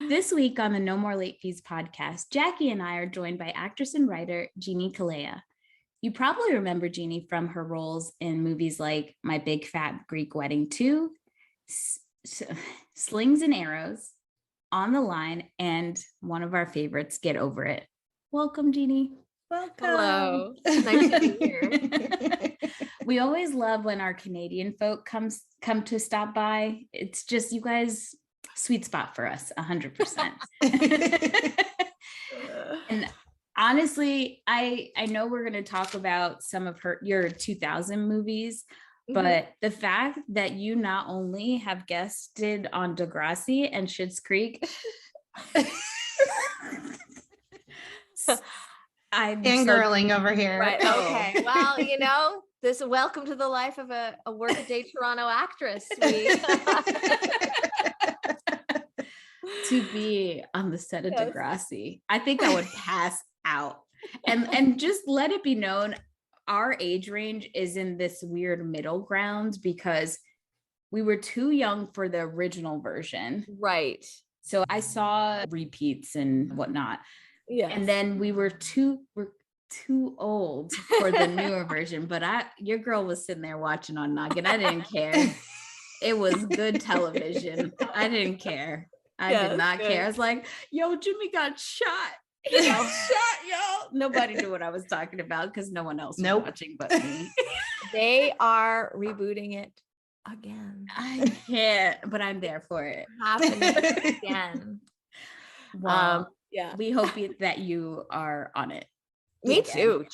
This week on the No More Late Fees podcast, Jackie and I are joined by actress and writer Jeanie Calleja. You probably remember Jeanie from her roles in movies like My Big Fat Greek Wedding 2, Slings and Arrows, On the Line, and one of our favorites, Get Over It. Welcome, Jeanie. Welcome. Hello. Nice to be here. We always love when our Canadian folk come to stop by. It's just, you guys, sweet spot for us, 100%. And honestly, I know we're going to talk about some of your 2000 movies, but the fact that you not only have guested on Degrassi and Schitt's Creek, I'm fangirling over here. Right. Okay. Well, you know, this welcome to the life of a workaday Toronto actress. To be on the set of Degrassi, I think I would pass out. And just let it be known, our age range is in this weird middle ground because we were too young for the original version. Right. So I saw repeats and whatnot. Yeah. And then we're too old for the newer version. But your girl was sitting there watching on Noggin. I didn't care. It was good television. I didn't care. I did not care. I was like, yo, Jimmy got shot. He got shot, yo. Nobody knew what I was talking about because no one else was watching but me. They are rebooting it again. I can't, but I'm there for it. Happening again. Well, we hope that you are on it. Me too.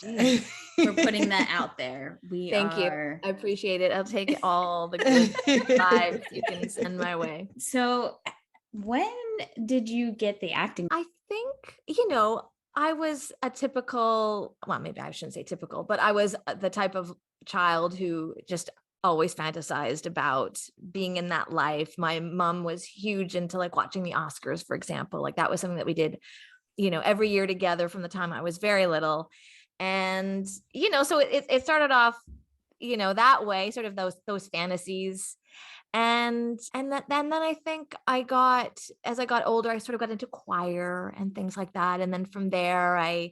We're putting that out there. Thank you. I appreciate it. I'll take all the good vibes you can send my way. So when did you get the acting? I think, I was a typical, well, maybe I shouldn't say typical, but I was the type of child who just always fantasized about being in that life. My mom was huge into like watching the Oscars, for example. Like that was something that we did, every year together from the time I was very little. And, so it started off, that way, sort of those fantasies. And then I think as I got older, I sort of got into choir and things like that. And then from there, I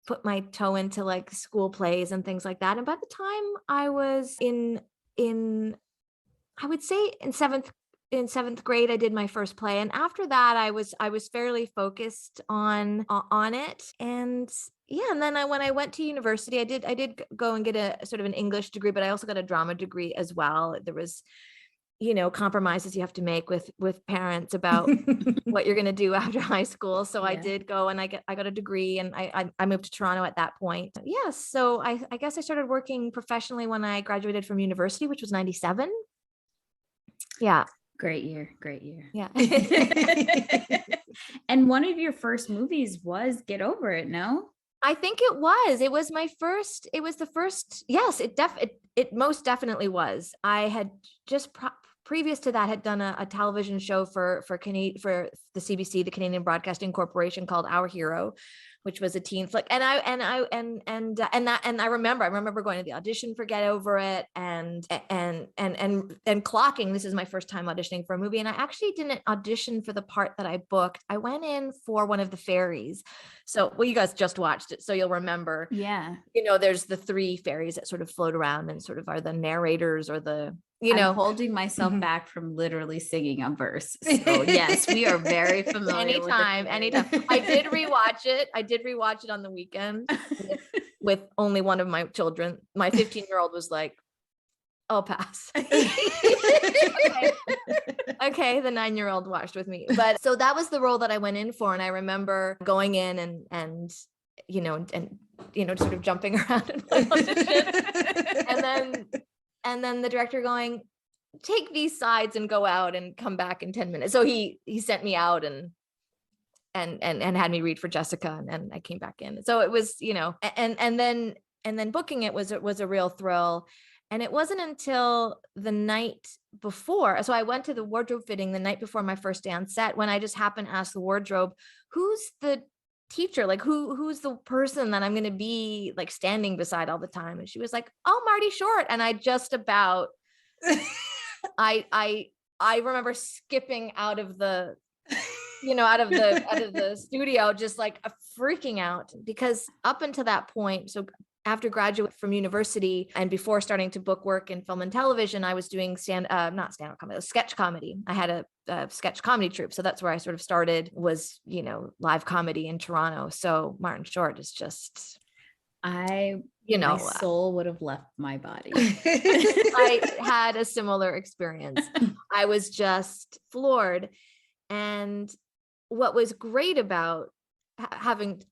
put my toe into like school plays and things like that. And by the time I was in I would say in seventh grade, I did my first play. And after that, I was fairly focused on it. And and then when I went to university, I did go and get a sort of an English degree, but I also got a drama degree as well. There was compromises you have to make with parents about what you're going to do after high school. So I did go and I got a degree, and I moved to Toronto at that point. Yes. So I guess I started working professionally when I graduated from university, which was 97. Yeah. Great year. Yeah. And one of your first movies was Get Over It, no? I think it was the first. Yes, it most definitely was. I had just previous to that had done a television show for the CBC, the Canadian Broadcasting Corporation, called Our Hero, which was a teen flick. And I remember going to the audition for Get Over It and clocking. This is my first time auditioning for a movie. And I actually didn't audition for the part that I booked. I went in for one of the fairies. So, you guys just watched it, so you'll remember. Yeah. There's the three fairies that sort of float around and sort of are the narrators or the, I'm holding myself back from literally singing a verse. So yes, we are very familiar. Anytime. I did rewatch it on the weekend with only one of my children. My 15-year-old was like, I'll pass. Okay, the 9-year-old watched with me. But so that was the role that I went in for. And I remember going in and sort of jumping around in my audition. And then the director going, take these sides and go out and come back in 10 minutes. So he sent me out and had me read for Jessica, and I came back in. So it was, and then booking it was a real thrill. And it wasn't until the night before. So I went to the wardrobe fitting the night before my first day on set, when I just happened to ask the wardrobe, who's the teacher, like who's the person that I'm going to be like standing beside all the time? And she was like, oh, Marty Short. And I just about I remember skipping out of the out of the studio, just like freaking out, because up until that point, so after graduating from university and before starting to book work in film and television, I was doing not stand-up comedy, sketch comedy. I had a sketch comedy troupe. So that's where I sort of started, was, live comedy in Toronto. So Martin Short is just, my soul would have left my body. I had a similar experience. I was just floored. And what was great about having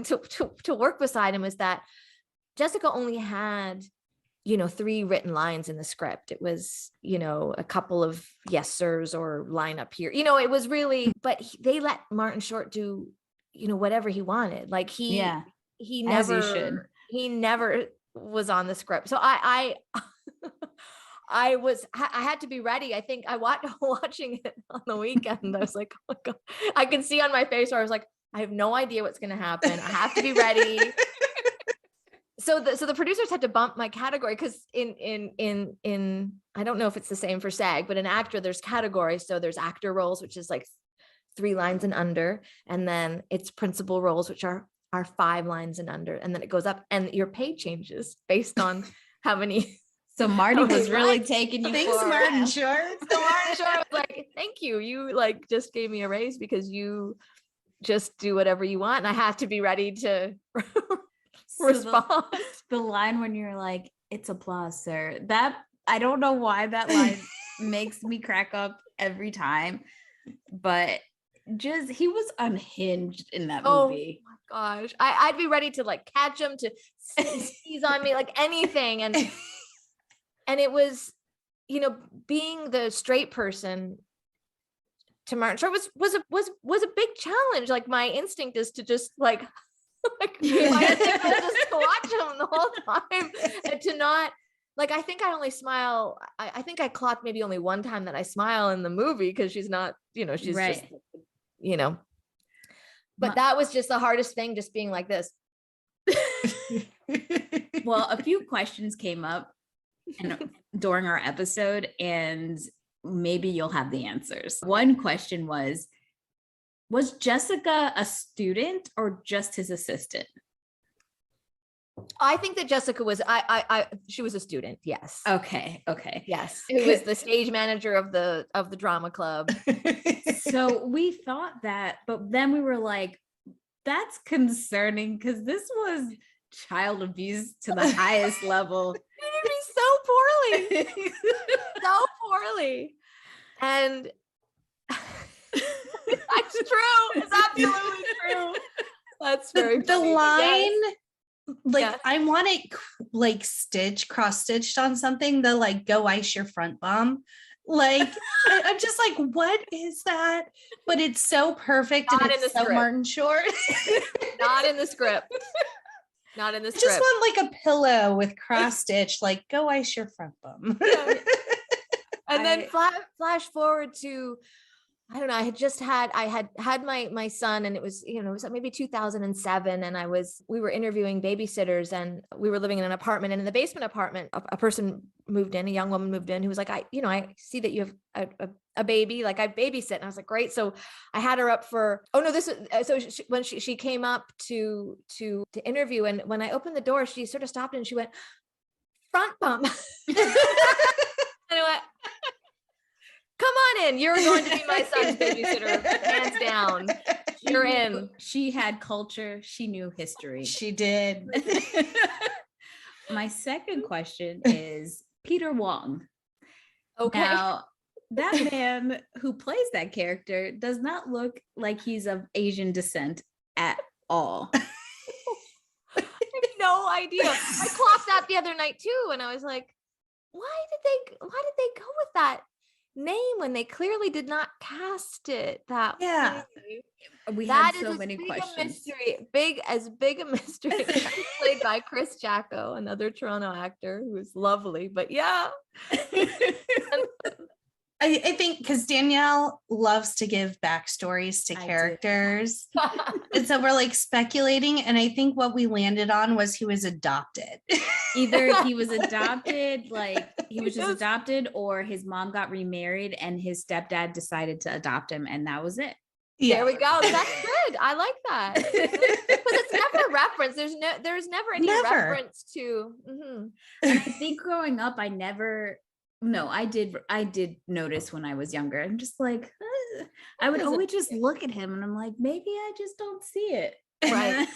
to work beside him was that Jessica only had, 3 written lines in the script. It was, a couple of yes sirs or line up here, it was really, but they let Martin Short do, whatever he wanted. Like he never was on the script. So I had to be ready. I think I watching it on the weekend. I was like, oh my God, I can see on my face where I was like, I have no idea what's going to happen. I have to be ready. So the producers had to bump my category, because in I don't know if it's the same for SAG, but in actor, there's categories. So there's actor roles, which is like 3 lines and under. And then it's principal roles, which are 5 lines and under. And then it goes up, and your pay changes based on how many. So Marty was really taking you. Thanks, Martin Short. So Martin Short was like, thank you. You like just gave me a raise because you just do whatever you want. And I have to be ready to respond. The line when you're like, it's applause, sir. That, I don't know why that line makes me crack up every time, but just, he was unhinged in that movie. Oh my gosh. I'd be ready to like catch him, to seize on me, like anything. And it was, being the straight person to Martin Short was a big challenge. Like my instinct is to just like my instinct was just to watch him the whole time, and to not, like, I think I only smile. I think I clocked maybe only one time that I smile in the movie, because she's not, she's right. Just, but that was just the hardest thing, just being like this. Well, a few questions came up during our episode, and maybe you'll have the answers. One question was Jessica a student or just his assistant? I think that Jessica was, she was a student. Yes. Okay. Yes. Who was the stage manager of the drama club. So we thought that, but then we were like, that's concerning, because this was child abuse to the highest level. So poorly. And that's true. It's absolutely true. That's very the line. Yes. Like, Yeah. I want it like cross-stitched on something, the like, go ice your front bum. Like, I'm just like, what is that? But it's so perfect. Not and in it's the so script. Martin Short. Not in the script. Not in the I script. just want like a pillow with cross-stitch, like, go ice your front bum. And then flash forward to, I don't know, I had my son, and it was, it was maybe 2007. And we were interviewing babysitters, and we were living in an apartment, and in the basement apartment, a person moved in, a young woman moved in, who was like, I see that you have a baby, like I babysit. And I was like, great. So I had her up for, when she came up to interview, and when I opened the door, she sort of stopped and she went, front bump. And I went, come on in. You're going to be my son's babysitter, hands down. You're in. She had culture. She knew history. She did. My second question is Peter Wong. Okay. Now, that man who plays that character does not look like he's of Asian descent at all. I have no idea. I clocked that the other night too, and I was like, why did they go with that name when they clearly did not cast it that Yeah. way? We That had so is many questions. Big a mystery. Played by Chris Jacko, another Toronto actor who's lovely. But yeah. I think because Danielle loves to give backstories to characters. And so we're like speculating. And I think what we landed on was he was adopted. Either he was adopted, adopted, or his mom got remarried and his stepdad decided to adopt him, and that was it. There we go. That's good. I like that. Because it's never referenced. There's never any reference to. And I think growing up, I did notice when I was younger. I'm just like, I would always just look at him and I'm like, maybe I just don't see it. Right.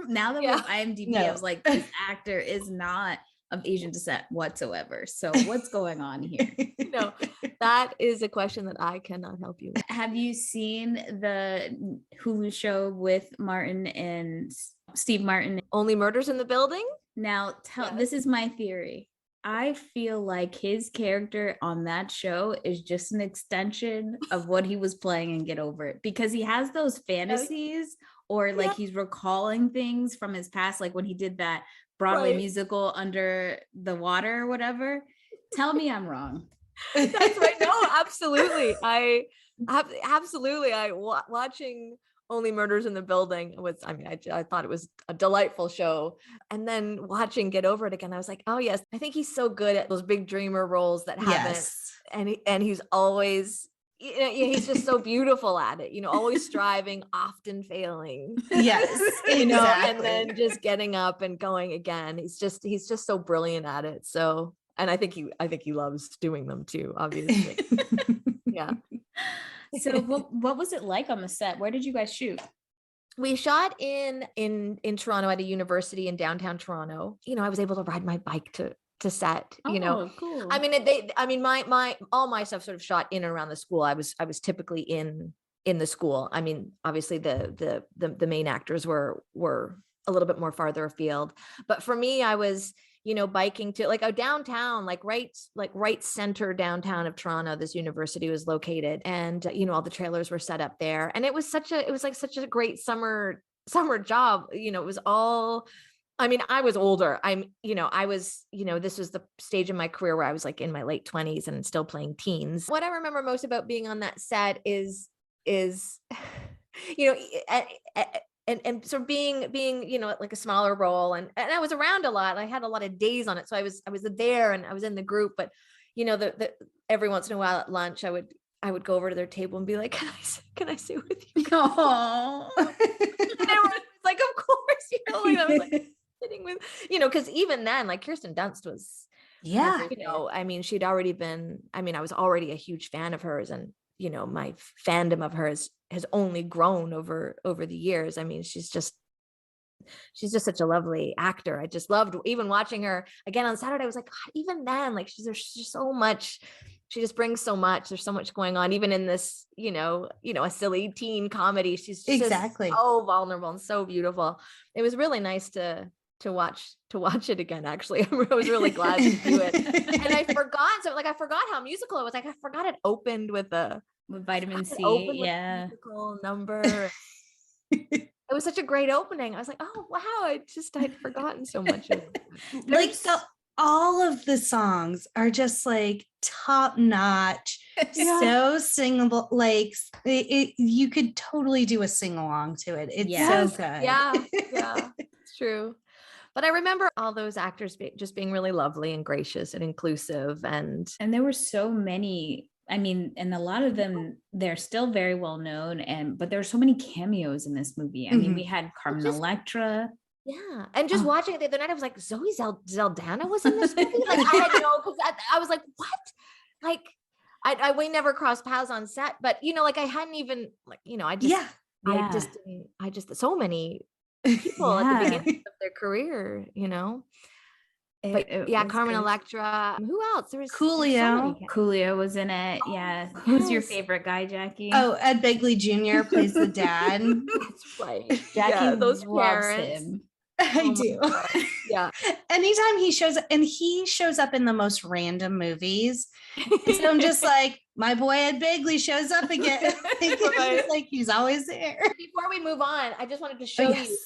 Now that we have IMDb, I was like, this actor is not of Asian descent whatsoever. So what's going on here? No, that is a question that I cannot help you with. Have you seen the Hulu show with Martin and Steve Martin? Only Murders in the Building? Now, this is my theory. I feel like his character on that show is just an extension of what he was playing in Get Over It, because he has those fantasies or like he's recalling things from his past, like when he did that Broadway musical Under the Water or whatever. Tell me I'm wrong. That's right. No, absolutely. Watching Only Murders in the Building I thought it was a delightful show. And then watching Get Over It again, I was like, oh yes, I think he's so good at those big dreamer roles that haven't, and he's always, he's just so beautiful at it, always striving, often failing. Yes, exactly. And then just getting up and going again. He's just so brilliant at it. So, and I think he loves doing them too, obviously. Yeah. So what was it like on the set? Where did you guys shoot? We shot in Toronto at a university in downtown Toronto. I was able to ride my bike to set, Cool. I mean, my all my stuff sort of shot in and around the school. I was typically in the school. I mean, obviously the main actors were a little bit more farther afield, but for me, I was, biking to like a downtown, like right center downtown of Toronto. This university was located, and all the trailers were set up there, and it was such a great summer job. It was all. I mean, I was older. This was the stage in my career where I was like in my late 20s and still playing teens. What I remember most about being on that set is, and sort of being, like a smaller role. And I was around a lot. I had a lot of days on it. So I was there and I was in the group, but the every once in a while at lunch, I would go over to their table and be like, can I sit with you? Oh, and they were like, of course, I was like, sitting with, because even then, like Kirsten Dunst was, I mean, she'd already been, I was already a huge fan of hers, and my fandom of hers has only grown over the years. I mean, she's just such a lovely actor. I just loved even watching her again on Saturday. I was like, God, even then, like there's just so much. She just brings so much. There's so much going on, even in this, a silly teen comedy. She's just so vulnerable and so beautiful. It was really nice to watch it again. Actually, I was really glad to do it. And I forgot how musical it was. Like I forgot it opened with Vitamin C. Yeah, musical number. It was such a great opening. I was like, oh wow, I'd forgotten so much of it. Like all of the songs are just like top notch, so singable. Like you could totally do a sing along to it. It's so good. Yeah, it's true. But I remember all those actors just being really lovely and gracious and inclusive, and there were so many. I mean, and a lot of them, they're still very well known, but there were so many cameos in this movie. I mean, we had Carmen Electra. Yeah. And just watching it the other night, I was like, Zoe Saldana was in this movie? Like, I had because I was like, what? Like, we never crossed paths on set, but, like, I hadn't even, like, I just, so many people at the beginning of their career, But Carmen Electra. Who else? There was Coolio. Coolio was in it. Yeah. Who's your favorite guy, Jackie? Oh, Ed Begley Jr. plays the dad. That's right. Jackie those loves parents. him. I do. Yeah. Anytime he shows up in the most random movies. So I'm just like, my boy Ed Begley shows up again. It's like he's always there. Before we move on, I just wanted to show you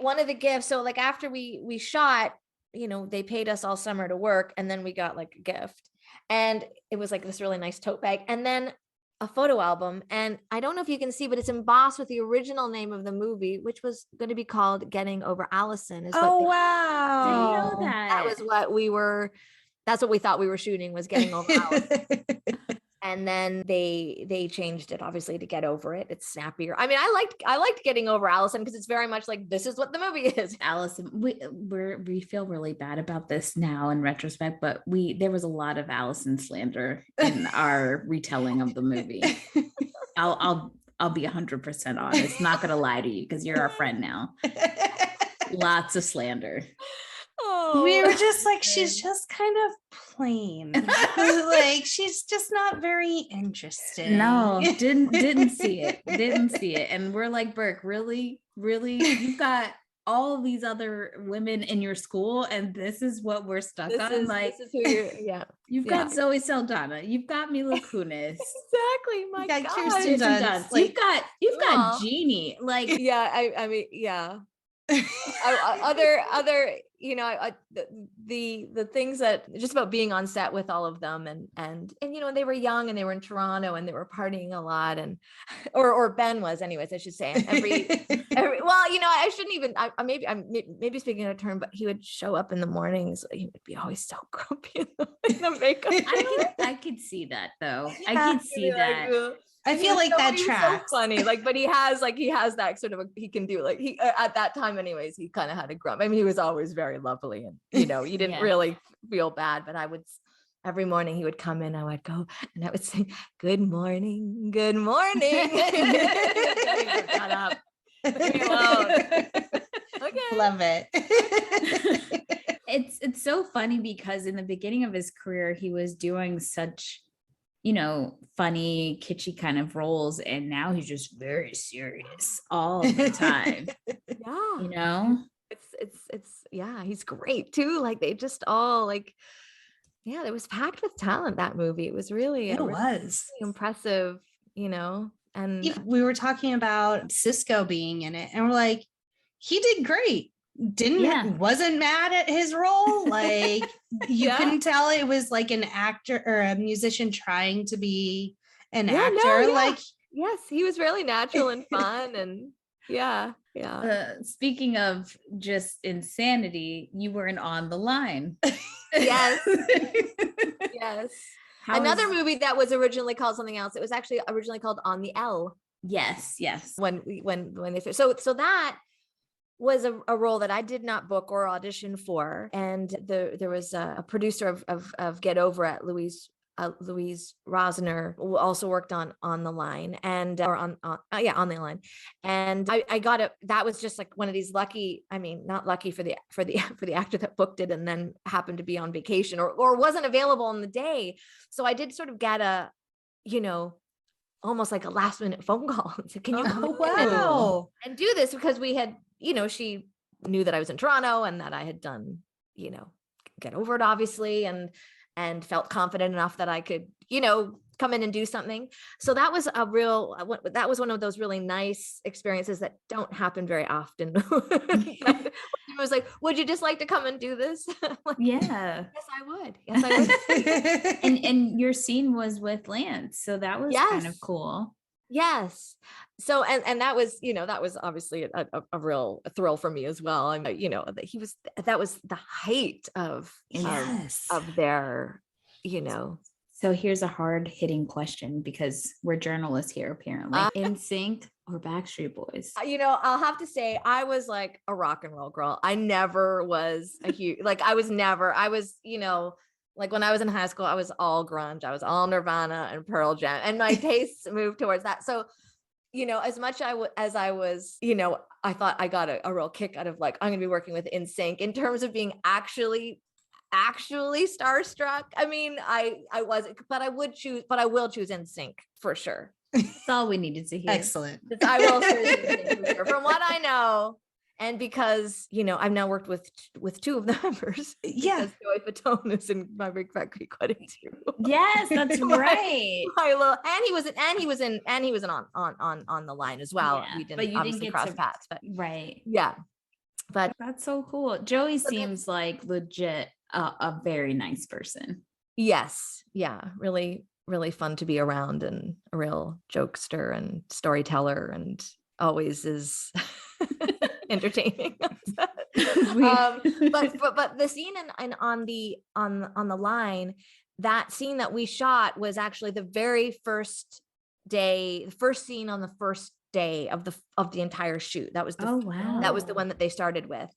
one of the gifts. So like after we shot, they paid us all summer to work, and then we got like a gift, and it was like this really nice tote bag, and then a photo album. And I don't know if you can see, but it's embossed with the original name of the movie, which was going to be called Getting Over Allison. Wow. I didn't know that. That's what we thought we were shooting, was Getting Over Allison. And then they changed it obviously to Get Over It. It's snappier. I mean, I liked Getting Over Allison because it's very much like, this is what the movie is. Allison, we feel really bad about this now in retrospect, but there was a lot of Allison slander in our retelling of the movie. I'll be 100% honest. Not gonna lie to you because you're our friend now. Lots of slander. Oh, we were just like, she's just kind of plain. Like, she's just not very interesting. No, didn't see it. Didn't see it. And we're like, Burke, really? You've got all these other women in your school, and this is what we're stuck on. This is who you're, You've got Zoe Saldana. You've got Mila Kunis. Exactly. My God. Kirsten Dunst. Like, you've got Jeanie. Like, I mean, yeah. other the things that just about being on set with all of them and they were young and they were in Toronto and they were partying a lot, and or Ben was, anyways, I should say. Every well, I shouldn't even, I'm maybe speaking out of turn, but he would show up in the mornings, he would be always so grumpy in the makeup. I could see that though. I could see that. I feel like that tracks. So funny, like, but he has that sort of he can do, like, he at that time anyways, he kind of had a grump. I mean, he was always very lovely, and you didn't really feel bad. But I would, every morning he would come in, I would go and I would say, good morning. Shut up. Leave me alone. Okay. Love it. It's so funny because in the beginning of his career, he was doing such, funny, kitschy kind of roles. And now he's just very serious all the time. Yeah. It's he's great too. Like, they just all it was packed with talent, that movie. It was really, really impressive, and we were talking about Cisco being in it, and we're like, he did great. Wasn't mad at his role. Like, you couldn't tell it was like an actor or a musician trying to be an actor. Like, yes, he was really natural and fun. And speaking of just insanity, you were in On the Line. Yes. Yes. Another movie that was originally called something else. It was actually originally called On the L. Yes. When they so that was a role that I did not book or audition for, and there was a producer of Get Over It, Louise Rosner, who also worked on the Line, and on the Line, and I got it. That was just like one of these lucky. I mean, not lucky for the actor that booked it, and then happened to be on vacation or wasn't available on the day. So I did sort of get a, almost like a last minute phone call. So can you come and do this? Because we had, she knew that I was in Toronto and that I had done, Get Over It, obviously, and felt confident enough that I could, come in and do something. So that was one of those really nice experiences that don't happen very often. It was like, would you just like to come and do this? Like, yes, I would. and your scene was with Lance, so that was kind of cool. Yes. So, and that was, that was obviously a real thrill for me as well. I mean, that was the height of their, So here's a hard hitting question, because we're journalists here, apparently. NSYNC or Backstreet Boys? I'll have to say I was like a rock and roll girl. I never was a huge, I was, like when I was in high school, I was all grunge. I was all Nirvana and Pearl Jam, and my tastes moved towards that. So, as much as I was, I thought I got a real kick out of like, I'm going to be working with NSYNC in terms of being actually starstruck. I mean, I wasn't, but I will choose NSYNC for sure. That's all we needed to hear. Excellent. I will choose NSYNC for sure. From what I know. And because, I've now worked with two of the members. Yeah. Joey Fatone is in my Big Fat Greek Wedding too. Yes, that's right. And he was on the Line as well. Yeah, we didn't, but you obviously didn't get cross paths, but right. Yeah. But that's so cool. Joey seems like legit a very nice person. Yes. Yeah. Really, really fun to be around, and a real jokester and storyteller, and always is entertaining. But the scene on the Line, that scene that we shot was actually the very first day, the first scene on the first day of the entire shoot. That was Oh, wow. that was the one that they started with.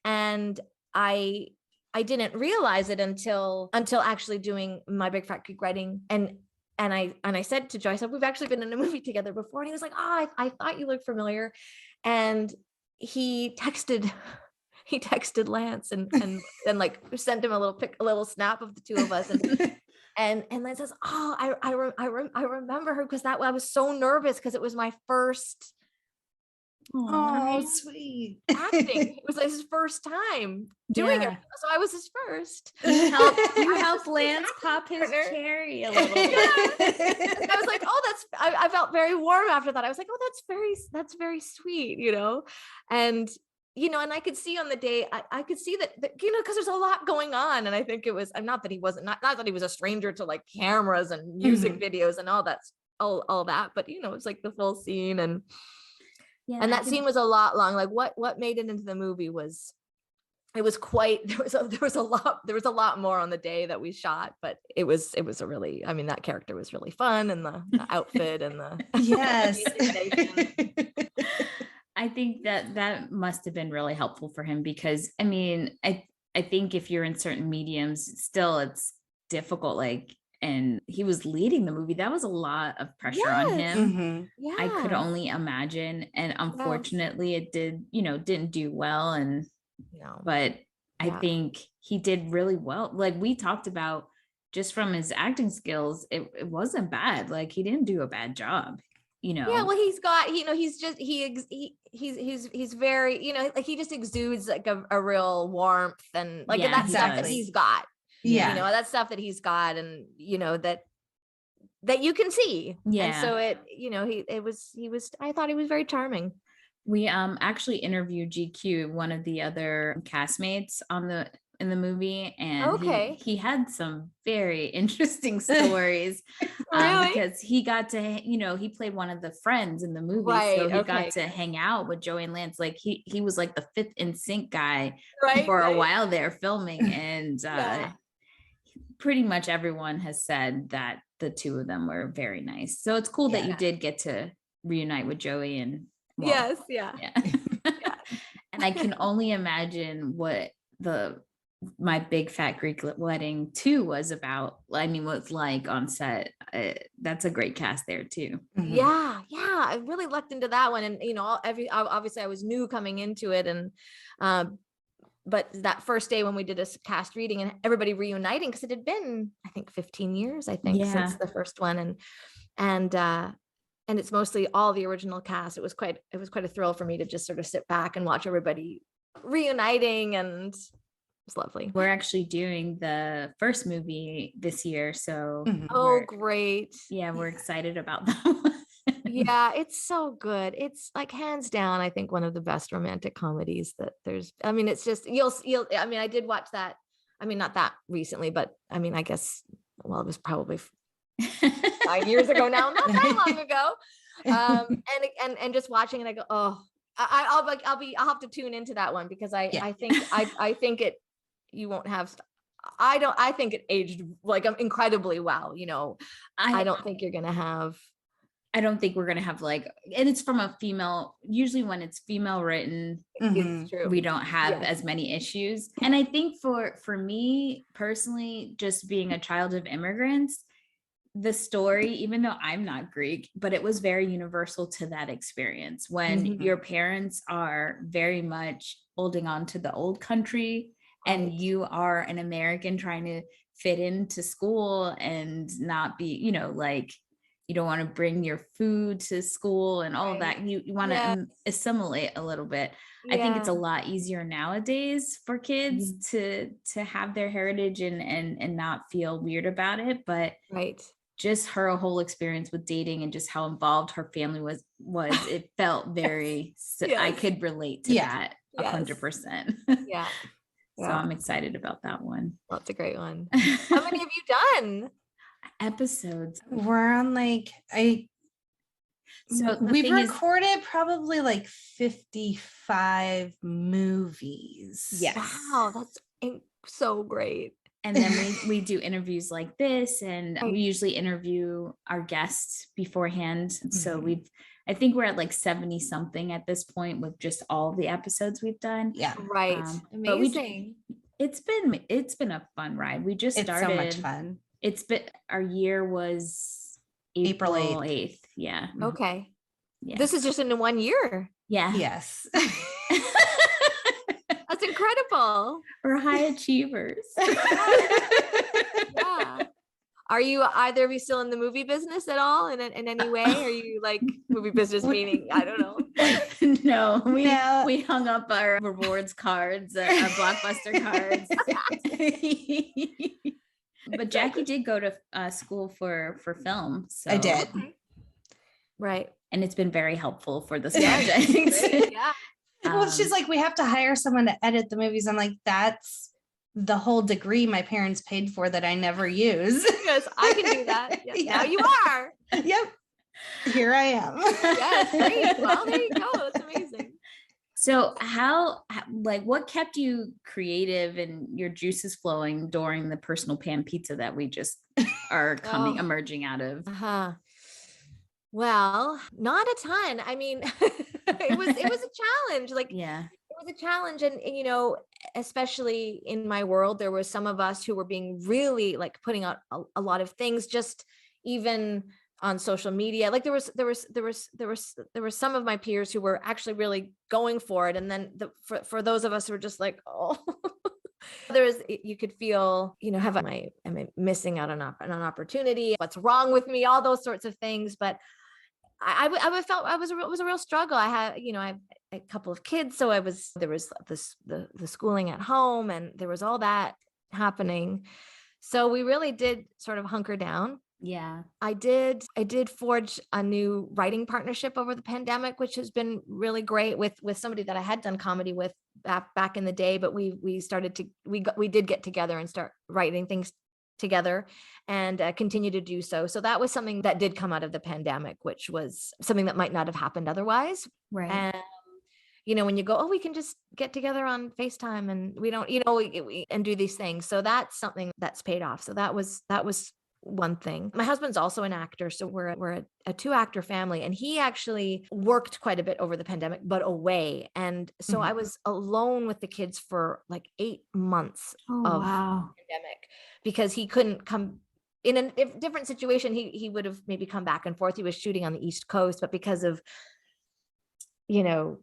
And I didn't realize it until actually doing my Big Fat Greek wedding. And I said to Joe, I said, we've actually been in a movie together before. And he was like, oh, I thought you looked familiar. And he texted Lance and like sent him a little snap of the two of us. And Lance says, oh, I remember her because I was so nervous because it was my first Oh, sweet. acting. It was like his first time doing it. So I was his first. You helped Lance pop his cherry a little bit. I was like, oh, I felt very warm after that. I was like, oh, that's very sweet, and and I could see on the day, I could see that because there's a lot going on. And I think it was, not that he wasn't, not that he was a stranger to like cameras and music videos and all that, but it's like the full scene. And that scene was a lot long. Like what made it into the movie was, it was quite, there was a lot more on the day that we shot, but it was a really, that character was really fun, and the outfit and the yes. I think that must have been really helpful for him because I think if you're in certain mediums, still it's difficult. Like, and he was leading the movie. That was a lot of pressure on him. Mm-hmm. Yeah. I could only imagine. And unfortunately it didn't do well. And but I think he did really well. Like we talked about, just from his acting skills, it wasn't bad. Like he didn't do a bad job. Yeah, well, he's got, he's very, like he just exudes like a real warmth and like that stuff that he's got. Yeah. That stuff that he's got, and that you can see. Yeah. And so I thought he was very charming. We actually interviewed GQ, one of the other castmates in the movie, and he had some very interesting stories. Really? Because he got to, he played one of the friends in the movie, so he got to hang out with Joey and Lance. Like he was like the fifth in sync guy for a while there filming, and pretty much everyone has said that the two of them were very nice. So it's cool that you did get to reunite with Joey and. Well, yeah. And I can only imagine what my Big Fat Greek wedding 2 was about. What's like on set. That's a great cast there too. Mm-hmm. Yeah. I really lucked into that one, and obviously I was new coming into it, and but that first day when we did a cast reading and everybody reuniting, because it had been, I think, 15 years, since the first one, and it's mostly all the original cast. It was quite a thrill for me to just sort of sit back and watch everybody reuniting, and it was lovely. We're actually doing the first movie this year, so great. Yeah, we're excited about that one. Yeah, it's so good. It's like hands down, I think, one of the best romantic comedies that there's. It's just you'll. I did watch that. Not that recently, but I guess, well, it was probably 5 years ago now, not that long ago. And just watching it, I go, oh, I'll have to tune into that one, because I think it, you won't have, I think it aged like incredibly well. I don't think you're going to have. I don't think we're going to have and it's from a female, usually when it's female written, it's true. We don't have as many issues. And I think for me personally, just being a child of immigrants, the story, even though I'm not Greek, but it was very universal to that experience when your parents are very much holding on to the old country, and you are an American trying to fit into school and not be, you don't want to bring your food to school and all of that. You want to assimilate a little bit. I think it's a lot easier nowadays for kids to have their heritage and not feel weird about it. But just her whole experience with dating and just how involved her family was it felt very, I could relate to that 100%. Yeah. So I'm excited about that one. That's a great one. How many have you done? Episodes. We're on so we've recorded probably 55 movies. Yes. Wow, that's so great. And then we do interviews like this, and Right. we usually interview our guests beforehand. So I think we're at like 70 something at this point with just all the episodes we've done. Yeah. Right. But Amazing. it's been a fun ride. We just started. It's so much fun. It's been, our year was April 8th. Yeah. Okay. Yeah. This is just in 1 year. Yeah. Yes. That's incredible. We're high achievers. Yeah. Are you either of you still in the movie business at all in any way? Are you like movie business meaning? I don't know. No, we hung up our rewards cards, our Blockbuster cards. But Jackie did go to school for film. So I did. Right. And it's been very helpful for this project. Yeah. Well, she's like, we have to hire someone to edit the movies. I'm like, that's the whole degree my parents paid for that I never use. Yes, I can do that. Yes, Yeah. now you are. Yep. Here I am. Yes, great. Well, there you go. That's amazing. So what kept you creative and your juices flowing during the personal pan pizza that we just are emerging out of? Well, not a ton. I mean, it was a challenge. Like, yeah, it was a challenge. And, you know, especially in my world, there were some of us who were being really like putting out a lot of things, just even on social media. Like there was some of my peers who were actually really going for it. And then for those of us who were just like, oh, you could feel, you know, am I missing out on an opportunity? What's wrong with me? All those sorts of things. But I felt it was a real struggle. I had, you know, I have a couple of kids, so there was the schooling at home, and there was all that happening. So we really did sort of hunker down. Yeah. I did forge a new writing partnership over the pandemic, which has been really great with somebody that I had done comedy with back in the day, but we did get together and start writing things together and continue to do so. So that was something that did come out of the pandemic, which was something that might not have happened otherwise. Right. And, you know, when you go, oh, we can just get together on FaceTime and we don't, you know, we and do these things. So that's something that's paid off. So that was one thing. My husband's also an actor, so we're a 2-actor family, and he actually worked quite a bit over the pandemic, but away. And so I was alone with the kids for like 8 months of pandemic, because he couldn't come in a different situation. He would have maybe come back and forth. He was shooting on the East Coast, but because of, you know,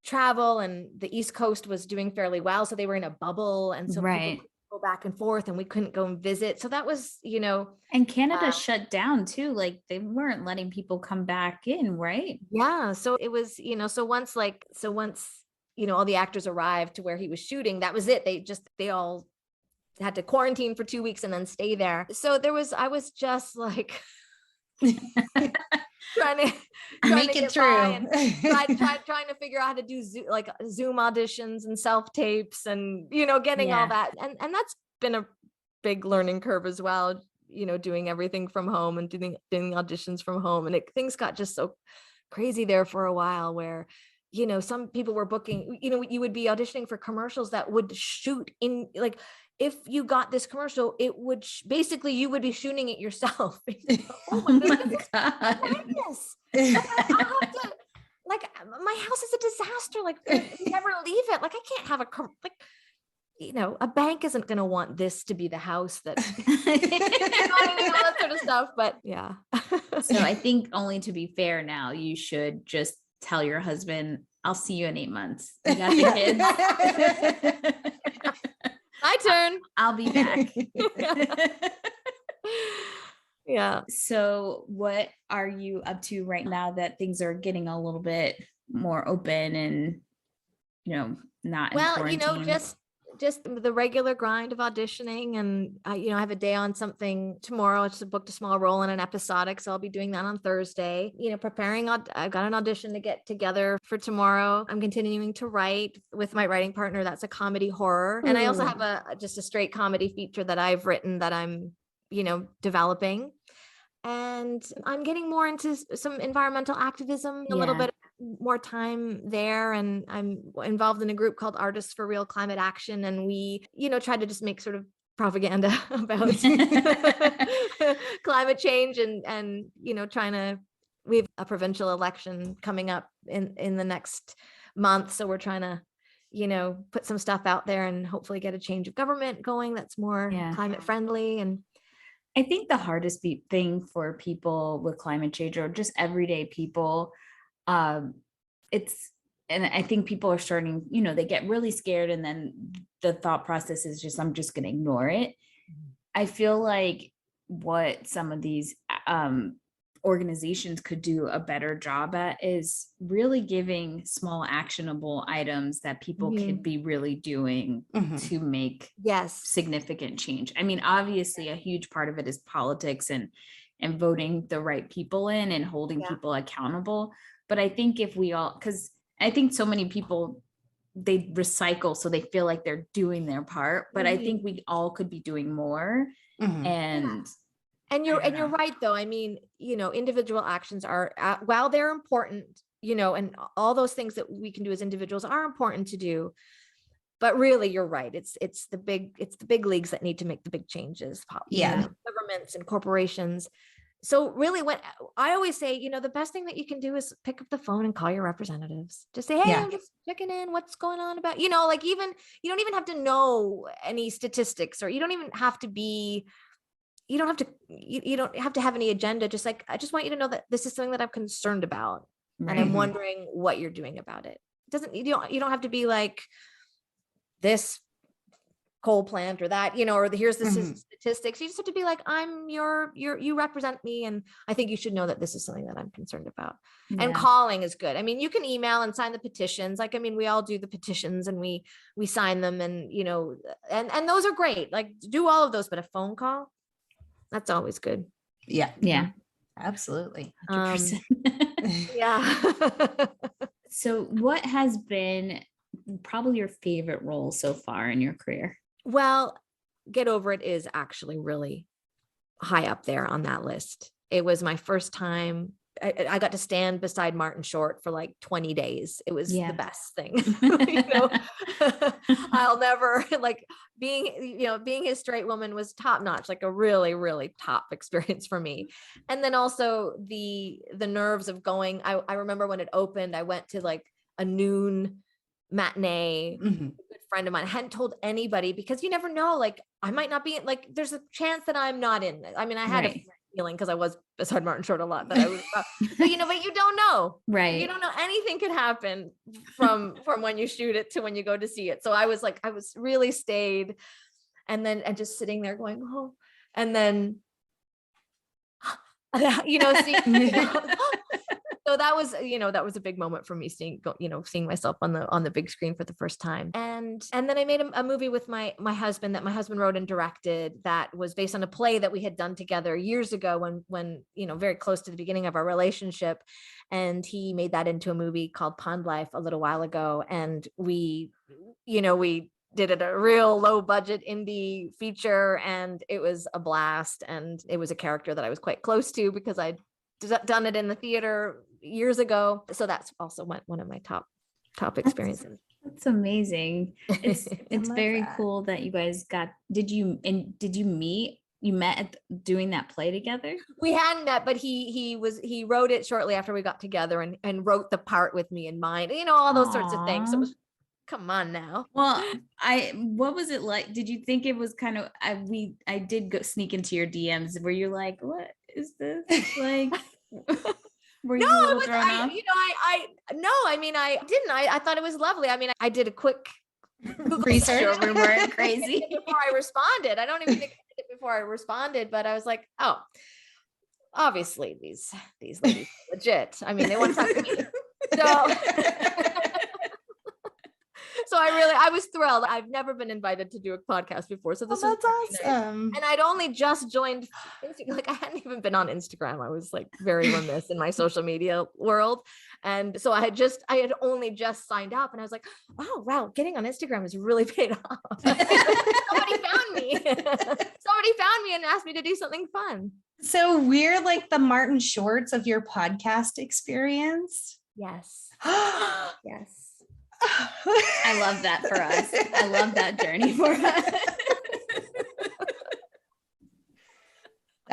travel, and the East Coast was doing fairly well, so they were in a bubble, and so people could go back and forth, and we couldn't go and visit. So that was, you know, and Canada shut down too. Like they weren't letting people come back in, right? Yeah. So it was, you know, so once, you know, all the actors arrived to where he was shooting, that was it. They all had to quarantine for 2 weeks and then stay there. So I was just like trying to make it through, and trying to figure out how to do Zoom auditions and self tapes, and, you know, getting all that. And that's been a big learning curve as well, you know, doing everything from home and doing auditions from home. And things got just so crazy there for a while, where, you know, some people were booking, you know, you would be auditioning for commercials that would shoot in, like, if you got this commercial, it would basically, you would be shooting it yourself. Oh my God. Yes. I have to, like, my house is a disaster. Like, never leave it. Like, I can't have you know, a bank isn't going to want this to be the house that, all that sort of stuff. But yeah. So I think, only to be fair now, you should just tell your husband, I'll see you in 8 months. You got the kids. My turn. I'll be back. Yeah. So what are you up to right now that things are getting a little bit more open and, you know, not in quarantine? You know, just the regular grind of auditioning, and you know, I have a day on something tomorrow. I just booked a small role in an episodic, so I'll be doing that on Thursday. You know, preparing. I've got an audition to get together for tomorrow. I'm continuing to write with my writing partner. That's a comedy horror, and I also have just a straight comedy feature that I've written that I'm, you know, developing. And I'm getting more into some environmental activism, a little bit more time there. And I'm involved in a group called Artists for Real Climate Action. And we, you know, try to just make sort of propaganda about climate change and we have a provincial election coming up in the next month. So we're trying to, put some stuff out there and hopefully get a change of government going that's more climate friendly. And I think the hardest thing for people with climate change or just everyday people, and I think people are starting, they get really scared and then the thought process is just, I'm just going to ignore it. I feel like what some of these organizations could do a better job at is really giving small actionable items that people could be really doing to make significant change. I mean, obviously a huge part of it is politics and voting the right people in and holding people accountable. But I think if we all, because I think so many people, they recycle so they feel like they're doing their part, but I think we all could be doing more. And you're right though. I mean, individual actions are, while they're important, and all those things that we can do as individuals are important to do, but really you're right. It's the big leagues that need to make the big changes. Governments and corporations. So really what I always say, the best thing that you can do is pick up the phone and call your representatives. Just say, hey, I'm just checking in. What's going on about, like even, you don't even have to know any statistics, or you don't even have to be, you don't have to have any agenda. Just like, I just want you to know that this is something that I'm concerned about. And I'm wondering what you're doing about it. You don't have to be like this coal plant or that, or here's the statistics. You just have to be like, you represent me. And I think you should know that this is something that I'm concerned about. And calling is good. I mean, you can email and sign the petitions. Like, I mean, we all do the petitions and we sign them and, and those are great. Like, do all of those, but a phone call, that's always good. Yeah. Absolutely. 100%. Yeah. So what has been probably your favorite role so far in your career? Well, Get Over It is actually really high up there on that list. It was my first time. I got to stand beside Martin Short for like 20 days. It was the best thing. I'll never being his straight woman was top notch, like a really, really top experience for me. And then also the nerves of going, I remember when it opened, I went to like a noon matinee. A good friend of mine, I hadn't told anybody because you never know, like I might not be like, there's a chance that I'm not in. I mean, I had a feeling because I was beside Martin Short a lot that I was, but you don't know, right? You don't know, anything could happen from when you shoot it to when you go to see it. So I was really stayed, and just sitting there going, oh, and then so that was a big moment for me, seeing myself on the big screen for the first time. And then I made a movie with my husband that my husband wrote and directed that was based on a play that we had done together years ago when very close to the beginning of our relationship. And he made that into a movie called Pond Life a little while ago. And we did it a real low budget indie feature, and it was a blast. And it was a character that I was quite close to because I'd done it in the theater years ago. So that's also one of my top experiences. That's amazing. It's very cool that you guys did you meet? You met doing that play together? We hadn't met, but he wrote it shortly after we got together and wrote the part with me in mind, all those sorts of things. So it was, come on now. Well, what was it like? Did you think it was kind of, I did go sneak into your DMs where you're like, what is this? Like, were you a little thrown off? I didn't. I thought it was lovely. I mean, I did a quick research. We weren't crazy before I responded. I don't even think I did it before I responded, but I was like, oh, obviously these ladies are legit. I mean, they want to talk to me. So I was thrilled. I've never been invited to do a podcast before. So this was awesome. Nice. And I'd only just joined, like I hadn't even been on Instagram. I was like very remiss in my social media world. And so I had only just signed up, and I was like, oh, wow, getting on Instagram has really paid off. Somebody found me. Somebody found me and asked me to do something fun. So we're like the Martin Shorts of your podcast experience. Yes. Yes. I love that for us. I love that journey for us.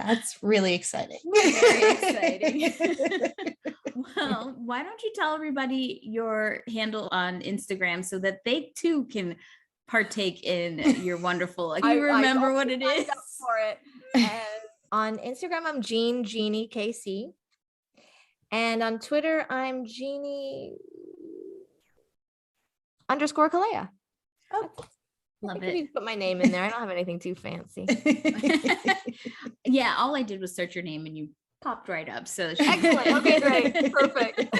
That's really exciting. Very exciting. Well, why don't you tell everybody your handle on Instagram so that they too can partake in your wonderful, like, you remember what it is for it. And on Instagram, I'm Jeanie KC. And on Twitter, I'm Jeanie _Calleja. Oh, love You it. put my name in there. I don't have anything too fancy. Yeah, all I did was search your name and you popped right up. So Excellent. Okay, great. Perfect.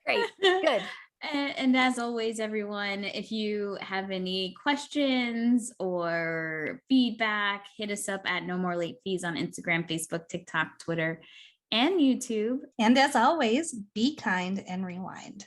Great. Good. And as always, everyone, if you have any questions or feedback, hit us up at No More Late Fees on Instagram, Facebook, TikTok, Twitter, and YouTube. And as always, be kind and rewind.